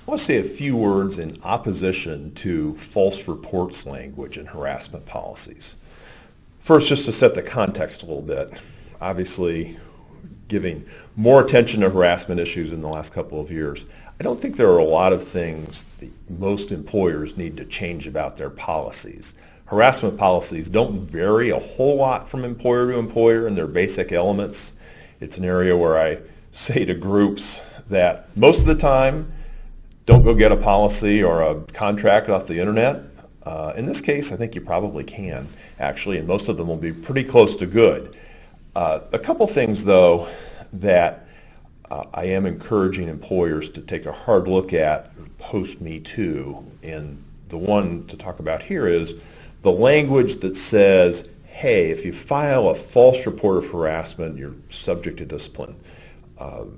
I want to say a few words in opposition to false reports language in harassment policies. First, just to set the context a little bit, obviously giving more attention to harassment issues in the last couple of years, I don't think there are a lot of things that most employers need to change about their policies. Harassment policies don't vary a whole lot from employer to employer in their basic elements. It's an area where I say to groups that most of the time, don't go get a policy or a contract off the internet. In this case, I think you probably can, actually, and most of them will be pretty close to good. A couple things, though, that I am encouraging employers to take a hard look at post-Me Too, and the one to talk about here is the language that says, hey, if you file a false report of harassment, you're subject to discipline,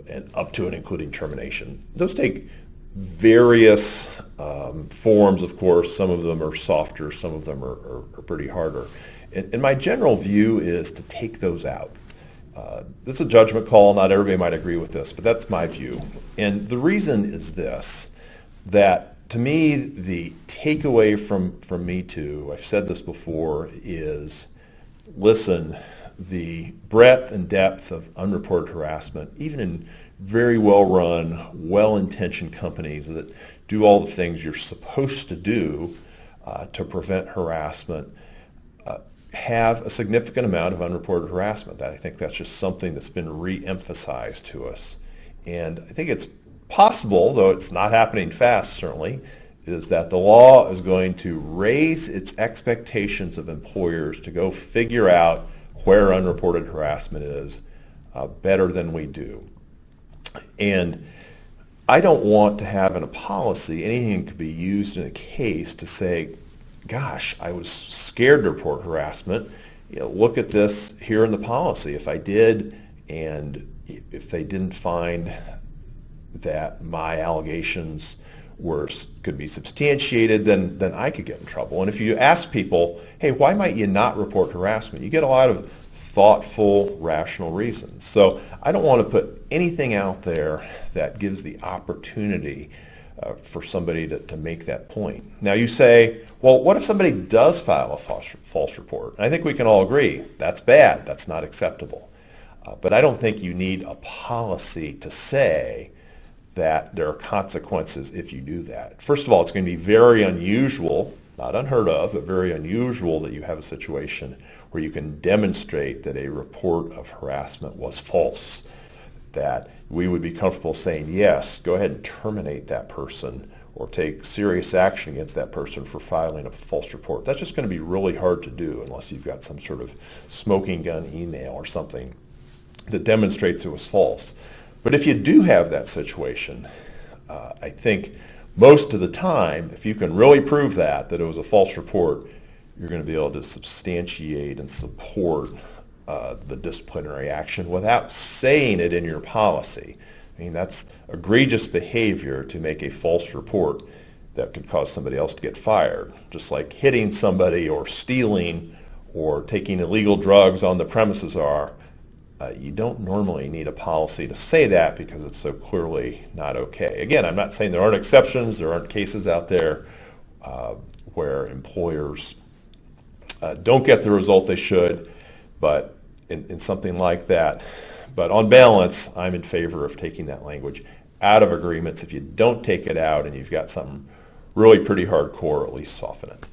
and up to and including termination. Those take various forms, of course. Some of them are softer, some of them are pretty harder. And my general view is to take those out. This is a judgment call. Not everybody might agree with this, but that's my view. And the reason is this, that to me, the takeaway from Me Too, I've said this before, is listen, the breadth and depth of unreported harassment, even in very well-run, well-intentioned companies that do all the things you're supposed to do to prevent harassment, have a significant amount of unreported harassment. I think that's just something that's been re-emphasized to us. And I think it's possible, though it's not happening fast certainly, is that the law is going to raise its expectations of employers to go figure out where unreported harassment is better than we do. And I don't want to have in a policy anything that could be used in a case to say, gosh, I was scared to report harassment. Look at this here in the policy. If I did, and if they didn't find that my allegations could be substantiated, then I could get in trouble. And if you ask people, hey, why might you not report harassment? You get a lot of thoughtful, rational reasons. So I don't want to put anything out there that gives the opportunity for somebody to make that point. Now you say, well, what if somebody does file a false report? And I think we can all agree that's bad, that's not acceptable. But I don't think you need a policy to say that there are consequences if you do that. First of all, it's going to be very unusual, not unheard of, but very unusual that you have a situation where you can demonstrate that a report of harassment was false, that we would be comfortable saying, yes, go ahead and terminate that person or take serious action against that person for filing a false report. That's just going to be really hard to do unless you've got some sort of smoking gun email or something that demonstrates it was false. But if you do have that situation, I think most of the time, if you can really prove that it was a false report, you're going to be able to substantiate and support the disciplinary action without saying it in your policy. I mean, that's egregious behavior to make a false report that could cause somebody else to get fired. Just like hitting somebody or stealing or taking illegal drugs on the premises are, you don't normally need a policy to say that because it's so clearly not okay. Again, I'm not saying there aren't exceptions, there aren't cases out there where employers don't get the result they should, but in something like that. But on balance, I'm in favor of taking that language out of agreements. If you don't take it out and you've got something really pretty hardcore, at least soften it.